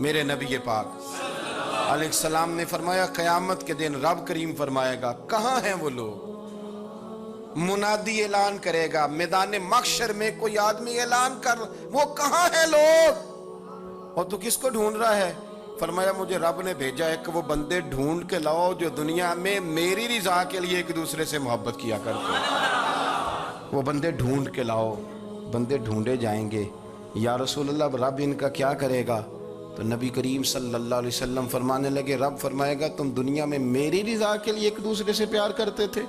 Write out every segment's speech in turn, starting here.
میرے نبی پاک علیہ السلام نے فرمایا قیامت کے دن رب کریم فرمائے گا کہاں ہیں وہ لوگ؟ منادی اعلان کرے گا میدان محشر میں، کوئی آدمی اعلان کر وہ کہاں ہیں لوگ؟ اور تو کس کو ڈھونڈ رہا ہے؟ فرمایا مجھے رب نے بھیجا ہے کہ وہ بندے ڈھونڈ کے لاؤ جو دنیا میں میری رضا کے لیے ایک دوسرے سے محبت کیا کرتے ہیں۔ وہ بندے ڈھونڈ کے لاؤ۔ بندے ڈھونڈے جائیں گے، یا رسول اللہ رب ان کا کیا کرے گا؟ تو نبی کریم صلی اللہ علیہ وسلم فرمانے لگے رب فرمائے گا تم دنیا میں میری رضا کے لیے ایک دوسرے سے پیار کرتے تھے،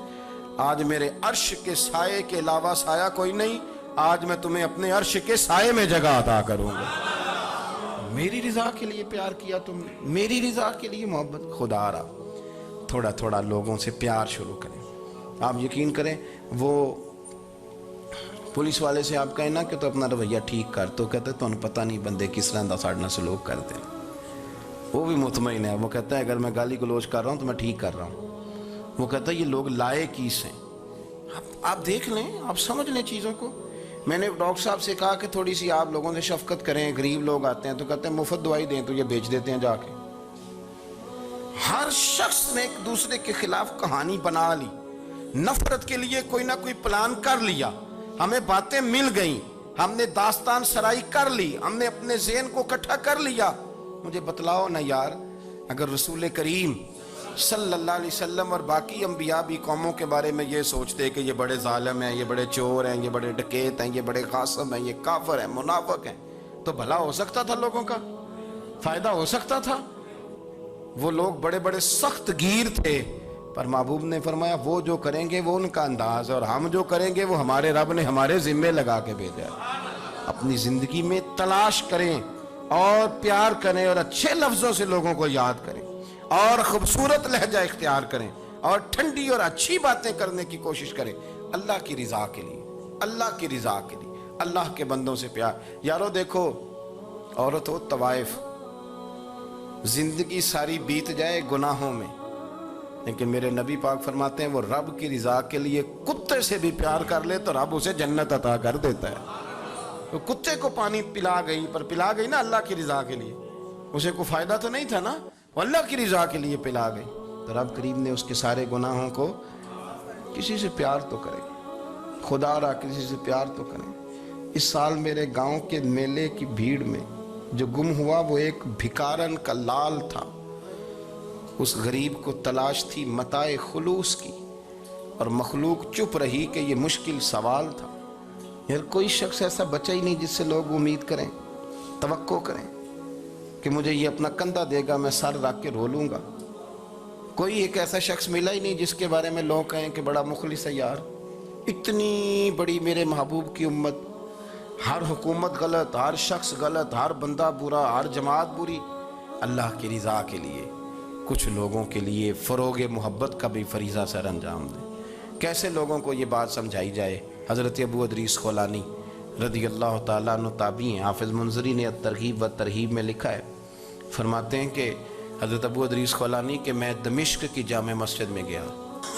آج میرے عرش کے سائے کے علاوہ سایہ کوئی نہیں، آج میں تمہیں اپنے عرش کے سائے میں جگہ عطا کروں گا۔ میری رضا کے لیے پیار کیا تم نے، میری رضا کے لیے محبت۔ خدا را تھوڑا تھوڑا لوگوں سے پیار شروع کریں۔ آپ یقین کریں وہ پولیس والے سے آپ کہیں نا کہ تو اپنا رویہ ٹھیک کر، تو کہتے تو انہیں پتہ نہیں بندے کس طرح دا ساڑھنا سلوک کرتے ہیں۔ وہ بھی مطمئن ہے، وہ کہتا ہے اگر میں گالی گلوچ کر رہا ہوں تو میں ٹھیک کر رہا ہوں۔ وہ کہتا ہے یہ لوگ لائے کیس ہیں۔ آپ دیکھ لیں، آپ سمجھ لیں چیزوں کو۔ میں نے ڈاکٹر صاحب سے کہا کہ تھوڑی سی آپ لوگوں سے شفقت کریں، غریب لوگ آتے ہیں تو کہتے ہیں مفت دوائی دیں تو یہ بیچ دیتے ہیں جا کے۔ ہر شخص نے ایک دوسرے کے خلاف کہانی بنا لی، نفرت کے لیے کوئی نہ کوئی پلان کر لیا، ہمیں باتیں مل گئیں، ہم نے داستان سرائی کر لی، ہم نے اپنے ذہن کو اکٹھا کر لیا۔ مجھے بتلاؤ نا یار، اگر رسول کریم صلی اللہ علیہ وسلم اور باقی انبیاء بھی قوموں کے بارے میں یہ سوچتے کہ یہ بڑے ظالم ہیں، یہ بڑے چور ہیں، یہ بڑے ڈکیت ہیں، یہ بڑے غاصب ہیں، یہ کافر ہیں، منافق ہیں، تو بھلا ہو سکتا تھا، لوگوں کا فائدہ ہو سکتا تھا۔ وہ لوگ بڑے بڑے سخت گیر تھے، پر محبوب نے فرمایا وہ جو کریں گے وہ ان کا انداز ہے، اور ہم جو کریں گے وہ ہمارے رب نے ہمارے ذمے لگا کے بھیجا ہے۔ اپنی زندگی میں تلاش کریں اور پیار کریں اور اچھے لفظوں سے لوگوں کو یاد کریں اور خوبصورت لہجہ اختیار کریں اور ٹھنڈی اور اچھی باتیں کرنے کی کوشش کریں، اللہ کی رضا کے لیے، اللہ کی رضا کے لیے، اللہ کے بندوں سے پیار۔ یارو دیکھو، عورت ہو طوائف، زندگی ساری بیت جائے گناہوں میں، لیکن میرے نبی پاک فرماتے ہیں وہ رب کی رضا کے لیے کتے سے بھی پیار کر لے تو رب اسے جنت عطا کر دیتا ہے۔ تو کتے کو پانی پلا گئی، پر پلا گئی نا اللہ کی رضا کے لیے، اسے کوئی فائدہ تو نہیں تھا نا، وہ اللہ کی رضا کے لیے پلا گئی، تو رب کریم نے اس کے سارے گناہوں کو، کسی سے پیار تو کریں، خدا را کسی سے پیار تو کریں۔ اس سال میرے گاؤں کے میلے کی بھیڑ میں جو گم ہوا وہ ایک بھکارن کا لال تھا، اس غریب کو تلاش تھی متاع خلوص کی، اور مخلوق چپ رہی کہ یہ مشکل سوال تھا۔ یار کوئی شخص ایسا بچا ہی نہیں جس سے لوگ امید کریں، توقع کریں کہ مجھے یہ اپنا کندھا دے گا میں سر رکھ کے رو لوں گا۔ کوئی ایک ایسا شخص ملا ہی نہیں جس کے بارے میں لوگ کہیں کہ بڑا مخلص ہے یار۔ اتنی بڑی میرے محبوب کی امت، ہر حکومت غلط، ہر شخص غلط، ہر بندہ برا، ہر جماعت بری، اللہ کی رضا کے لیے کچھ لوگوں کے لیے فروغ محبت کا بھی فریضہ سر انجام دیں۔ کیسے لوگوں کو یہ بات سمجھائی جائے؟ حضرت ابو ادریس خولانی رضی اللہ تعالیٰ عنہ تابعی ہیں، حافظ منذری نے الترغیب و ترہیب میں لکھا ہے، فرماتے ہیں کہ حضرت ابو ادریس خولانی کہ میں دمشق کی جامع مسجد میں گیا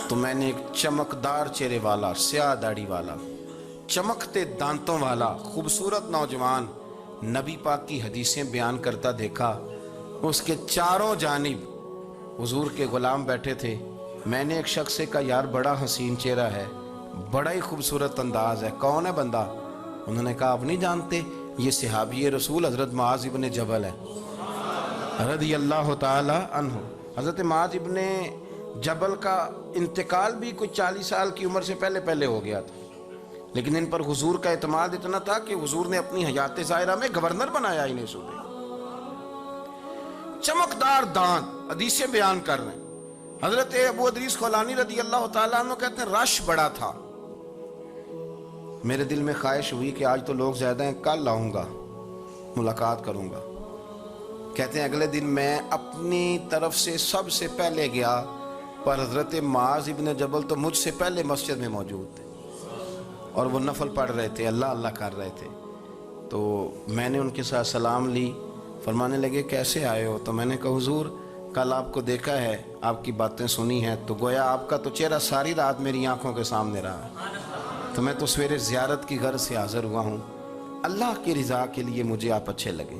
تو میں نے ایک چمکدار چہرے والا، سیاہ داڑھی والا، چمکتے دانتوں والا خوبصورت نوجوان نبی پاک کی حدیثیں بیان کرتا دیکھا۔ اس کے چاروں جانب حضور کے غلام بیٹھے تھے۔ میں نے ایک شخص سے کہا یار بڑا حسین چہرہ ہے، بڑا ہی خوبصورت انداز ہے، کون ہے بندہ؟ انہوں نے کہا آپ نہیں جانتے، یہ صحابی رسول حضرت معاذ ابن جبل ہے رضی اللہ تعالی عنہ۔ حضرت معاذ ابن جبل کا انتقال بھی کوئی 40 سال کی عمر سے پہلے ہو گیا تھا، لیکن ان پر حضور کا اعتماد اتنا تھا کہ حضور نے اپنی حیات ظاہرہ میں گورنر بنایا انہیں صوبے۔ چمکدار دانت، حدیثیں بیان کر رہے ہیں۔ حضرت ابو ادریس خولانی رضی اللہ تعالیٰ عنہ کہتے ہیں رش بڑا تھا، میرے دل میں خواہش ہوئی کہ آج تو لوگ زیادہ ہیں، کل آؤں گا ملاقات کروں گا۔ کہتے ہیں اگلے دن میں اپنی طرف سے سب سے پہلے گیا، پر حضرت معاذ ابن جبل تو مجھ سے پہلے مسجد میں موجود تھے اور وہ نفل پڑھ رہے تھے، اللہ اللہ کر رہے تھے۔ تو میں نے ان کے ساتھ سلام لی، فرمانے لگے کیسے آئے ہو؟ تو میں نے کہا حضور کل آپ کو دیکھا ہے، آپ کی باتیں سنی ہیں، تو گویا آپ کا تو چہرہ ساری رات میری آنکھوں کے سامنے رہا، تو میں تو سویرے زیارت کی غرض سے حاضر ہوا ہوں، اللہ کی رضا کے لیے مجھے آپ اچھے لگیں۔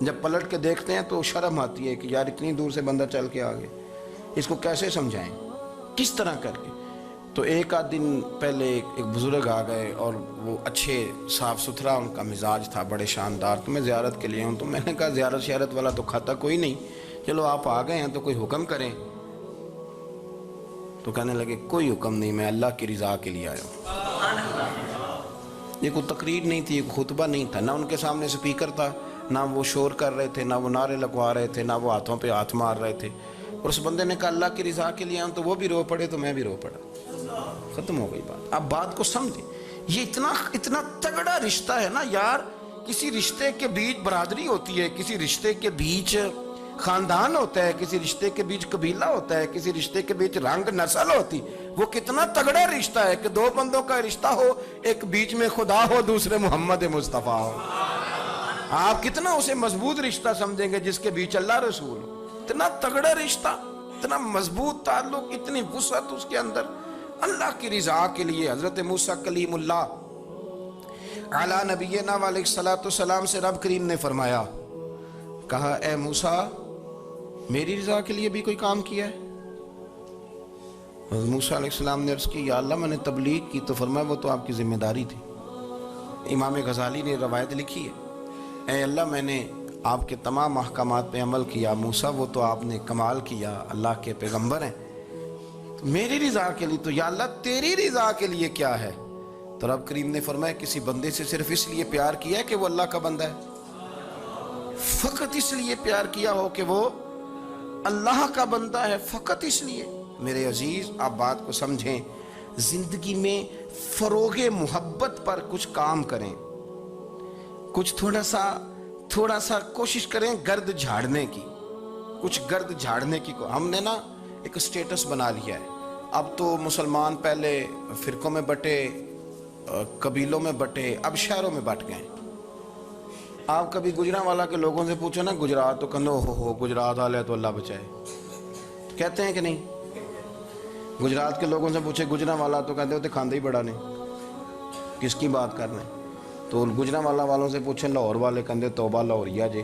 جب پلٹ کے دیکھتے ہیں تو شرم آتی ہے کہ یار اتنی دور سے بندہ چل کے آ گیا، اس کو کیسے سمجھائیں، کس طرح کر کے۔ تو ایک آدھ دن پہلے ایک بزرگ آ گئے اور وہ اچھے صاف ستھرا ان کا مزاج تھا، بڑے شاندار، تو میں زیارت کے لیے ہوں۔ تو میں نے کہا زیارت شیارت والا تو کھاتا کوئی نہیں، چلو آپ آ گئے ہیں تو کوئی حکم کریں۔ تو کہنے لگے کوئی حکم نہیں، میں اللہ کی رضا کے لیے آیا ہوں۔ یہ کوئی تقریر نہیں تھی، کوئی خطبہ نہیں تھا، نہ ان کے سامنے سپیکر تھا، نہ وہ شور کر رہے تھے، نہ وہ نعرے لگوا رہے تھے، نہ وہ ہاتھوں پہ ہاتھ مار رہے تھے۔ اور اس بندے نے کہا اللہ کی رضا کے لیے آیا ہوں، تو وہ بھی رو پڑے تو میں بھی رو پڑا، ختم ہو گئی بات۔ اب بات کو سمجھیں، یہ اتنا تگڑا رشتہ ہے نا یار۔ کسی رشتے کے بیچ برادری ہوتی ہے، کسی رشتے کے بیچ خاندان ہوتا ہے، کسی رشتے کے بیچ قبیلہ ہوتا ہے، کسی رشتے کے بیچ رنگ نسل ہوتی۔ وہ کتنا تگڑا رشتہ ہے کہ دو بندوں کا رشتہ ہو، ایک بیچ میں خدا ہو، دوسرے محمد مصطفیٰ ہو۔ آپ کتنا اسے مضبوط رشتہ سمجھیں گے جس کے بیچ اللہ رسول ہو۔ اتنا تگڑا رشتہ، اتنا مضبوط تعلق، اتنی وسعت اس کے اندر۔ اللہ کی رضا کے لیے حضرت موسیٰ کلیم اللہ علی نبینا علیہ الصلوۃ والسلام سے رب کریم نے فرمایا، کہا اے موسیٰ میری رضا کے لیے بھی کوئی کام کیا ہے؟ حضرت موسیٰ علیہ السلام نے عرض کی یا اللہ میں نے تبلیغ کی، تو فرمایا وہ تو آپ کی ذمہ داری تھی۔ امام غزالی نے روایت لکھی ہے، اے اللہ میں نے آپ کے تمام احکامات پہ عمل کیا، موسیٰ وہ تو آپ نے کمال کیا، اللہ کے پیغمبر ہیں، تو میری رضا کے لیے، تو یا اللہ تیری رضا کے لیے کیا ہے؟ تو رب کریم نے فرمایا کسی بندے سے صرف اس لیے پیار کیا ہے کہ وہ اللہ کا بندہ ہے، فقط اس لیے پیار کیا ہو کہ وہ اللہ کا بندہ ہے، فقط اس لیے۔ میرے عزیز آپ بات کو سمجھیں، زندگی میں فروغ محبت پر کچھ کام کریں، کچھ تھوڑا سا کوشش کریں گرد جھاڑنے کی، کچھ گرد جھاڑنے کی۔ ہم نے نا ایک سٹیٹس بنا لیا ہے، اب تو مسلمان پہلے فرقوں میں بٹے، قبیلوں میں بٹے، اب شہروں میں بٹ گئے۔ آپ کبھی گجرانوالہ کے لوگوں سے پوچھو نا گجرات، تو کہنے ہو گجرات والے تو اللہ بچائے، کہتے ہیں کہ نہیں؟ گجرات کے لوگوں سے پوچھے گجرانوالہ، تو کہتے ہوتے کھاندے ہی بڑا نہیں، کس کی بات کرنا ہے؟ تو گجرانوالہ والوں سے پوچھیں لاہور والے، کہتے توبہ لاہوریا جے۔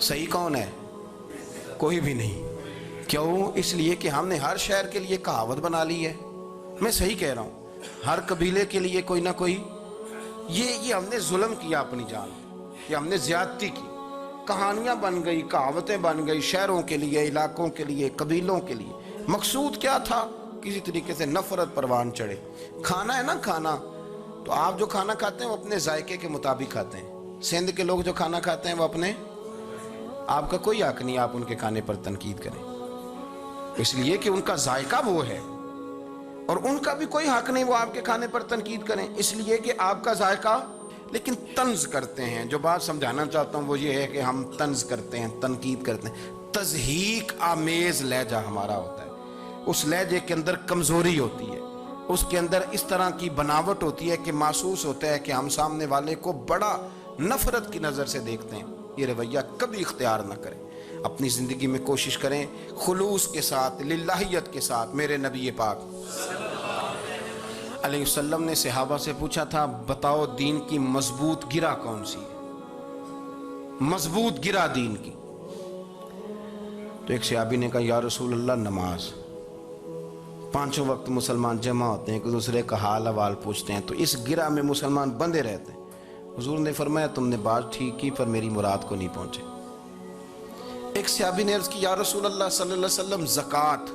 صحیح کون ہے؟ کوئی بھی نہیں۔ کیوں؟ اس لیے کہ ہم نے ہر شہر کے لیے کہاوت بنا لی ہے۔ میں صحیح کہہ رہا ہوں، ہر قبیلے کے لیے کوئی نہ کوئی، یہ ہم نے ظلم کیا اپنی جان، یہ ہم نے زیادتی کی، کہانیاں بن گئی، کہاوتیں بن گئی، شہروں کے لیے، علاقوں کے لیے، قبیلوں کے لیے۔ مقصود کیا تھا؟ کسی طریقے سے نفرت پروان چڑھے۔ کھانا ہے نا، کھانا تو آپ جو کھانا کھاتے ہیں وہ اپنے ذائقے کے مطابق کھاتے ہیں۔ سندھ کے لوگ جو کھانا کھاتے ہیں وہ اپنے، آپ کا کوئی حق نہیں آپ ان کے کھانے پر تنقید کریں، اس لیے کہ ان کا ذائقہ وہ ہے، اور ان کا بھی کوئی حق نہیں وہ آپ کے کھانے پر تنقید کریں، اس لیے کہ آپ کا ذائقہ۔ لیکن طنز کرتے ہیں، جو بات سمجھانا چاہتا ہوں وہ یہ ہے کہ ہم طنز کرتے ہیں، تنقید کرتے ہیں، تضحیک آمیز لہجہ ہمارا ہوتا ہے، اس لہجے کے اندر کمزوری ہوتی ہے، اس کے اندر اس طرح کی بناوٹ ہوتی ہے کہ محسوس ہوتا ہے کہ ہم سامنے والے کو بڑا نفرت کی نظر سے دیکھتے ہیں۔ یہ رویہ کبھی اختیار نہ کریں، اپنی زندگی میں کوشش کریں خلوص کے ساتھ، للہیت کے ساتھ۔ میرے نبی پاک علیہ وسلم نے صحابہ سے پوچھا تھا بتاؤ دین کی مضبوط گرہ کون سی ہے، مضبوط گرہ دین کی؟ تو ایک صحابی نے کہا یا رسول اللہ نماز، پانچوں وقت مسلمان جمع ہوتے ہیں، ایک دوسرے کا حال احوال پوچھتے ہیں، تو اس گرہ میں مسلمان بندے رہتے ہیں۔ حضور نے فرمایا تم نے بات ٹھیک کی پر میری مراد کو نہیں پہنچے۔ ایک صحابی نے عرض کی یا رسول اللہ صلی اللہ علیہ وسلم زکوٰۃ،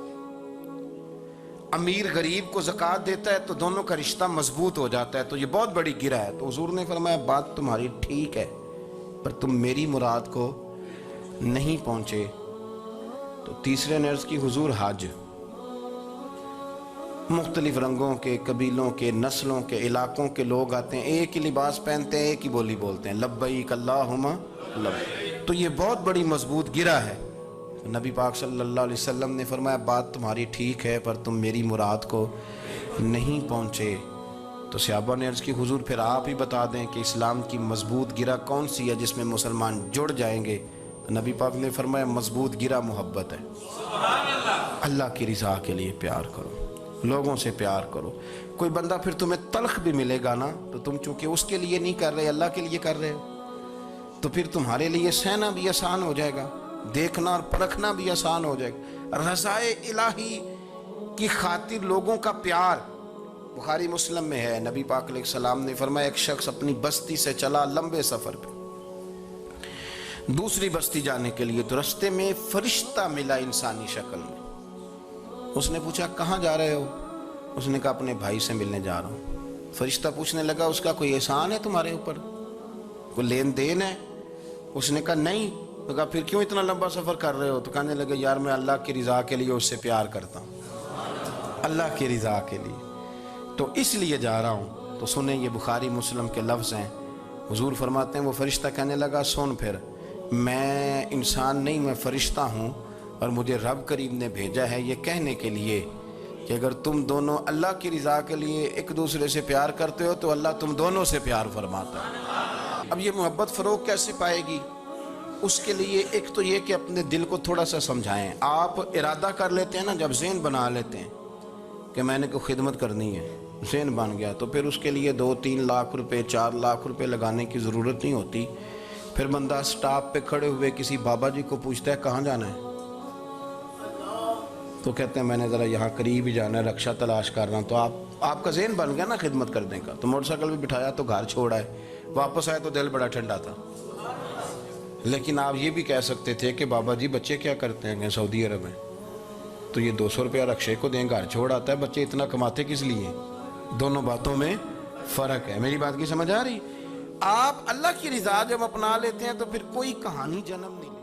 امیر غریب کو زکوٰۃ دیتا ہے تو دونوں کا رشتہ مضبوط ہو جاتا ہے، تو یہ بہت بڑی گرہ ہے۔ تو حضور نے فرمایا بات تمہاری ٹھیک ہے پر تم میری مراد کو نہیں پہنچے۔ تو تیسرے نے عرض کی حضور حج، مختلف رنگوں کے، قبیلوں کے، نسلوں کے، علاقوں کے لوگ آتے ہیں، ایک ہی لباس پہنتے ہیں، ایک ہی بولی بولتے ہیں، لبیک اللہم لبیک، تو یہ بہت بڑی مضبوط گرہ ہے۔ نبی پاک صلی اللہ علیہ وسلم نے فرمایا بات تمہاری ٹھیک ہے پر تم میری مراد کو نہیں پہنچے۔ تو صحابہ نے عرض کی حضور پھر آپ ہی بتا دیں کہ اسلام کی مضبوط گرہ کون سی ہے جس میں مسلمان جڑ جائیں گے؟ نبی پاک نے فرمایا مضبوط گرہ محبت ہے، اللہ کی رضا کے لیے پیار کرو، لوگوں سے پیار کرو۔ کوئی بندہ پھر تمہیں تلخ بھی ملے گا نا تو تم چونکہ اس کے لیے نہیں کر رہے، اللہ کے لیے کر رہے ہو، تو پھر تمہارے لیے سہنا بھی آسان ہو جائے گا، دیکھنا اور پرکھنا بھی آسان ہو جائے گا۔ رضائے الہی کی خاطر لوگوں کا پیار، بخاری مسلم میں ہے، نبی پاک علیہ السلام نے فرمایا ایک شخص اپنی بستی سے چلا لمبے سفر پہ دوسری بستی جانے کے لیے، تو رستے میں فرشتہ ملا انسانی شکل میں۔ اس نے پوچھا کہاں جا رہے ہو؟ اس نے کہا اپنے بھائی سے ملنے جا رہا ہوں۔ فرشتہ پوچھنے لگا اس کا کوئی احسان ہے تمہارے اوپر، کوئی لین دین ہے؟ اس نے کہا نہیں۔ تو کہا پھر کیوں اتنا لمبا سفر کر رہے ہو؟ تو کہنے لگے یار میں اللہ کی رضا کے لیے اس سے پیار کرتا ہوں، اللہ کی رضا کے لیے تو اس لیے جا رہا ہوں۔ تو سنیں یہ بخاری مسلم کے لفظ ہیں، حضور فرماتے ہیں وہ فرشتہ کہنے لگا سن پھر، میں انسان نہیں میں فرشتہ ہوں، اور مجھے رب کریم نے بھیجا ہے یہ کہنے کے لیے کہ اگر تم دونوں اللہ کی رضا کے لیے ایک دوسرے سے پیار کرتے ہو تو اللہ تم دونوں سے پیار فرماتا ہے۔ اب یہ محبت فروغ کیسے پائے گی؟ اس کے لیے ایک تو یہ کہ اپنے دل کو تھوڑا سا سمجھائیں۔ آپ ارادہ کر لیتے ہیں نا، جب ذہن بنا لیتے ہیں کہ میں نے کوئی خدمت کرنی ہے، ذہن بن گیا، تو پھر اس کے لیے 2-3 لاکھ روپے 4 لاکھ روپے لگانے کی ضرورت نہیں ہوتی۔ پھر بندہ سٹاپ پہ کھڑے ہوئے کسی بابا جی کو پوچھتا ہے کہاں جانا ہے، تو کہتے ہیں میں نے ذرا یہاں قریب ہی جانا ہے، رکشہ تلاش کر رہا ہوں۔ تو آپ کا ذہن بن گیا نا خدمت کرنے کا، تو موٹر سائیکل بھی بٹھایا تو گھر چھوڑا ہے، واپس آئے تو دل بڑا ٹھنڈا تھا۔ لیکن آپ یہ بھی کہہ سکتے تھے کہ بابا جی بچے کیا کرتے ہیں سعودی عرب میں، تو یہ 200 روپیہ رکشے کو دیں، گھر چھوڑ آتا ہے، بچے اتنا کماتے کس لیے؟ دونوں باتوں میں فرق ہے۔ میری بات کی سمجھ آ رہی؟ آپ اللہ کی رضا جب اپنا لیتے ہیں تو پھر کوئی کہانی جنم نہیں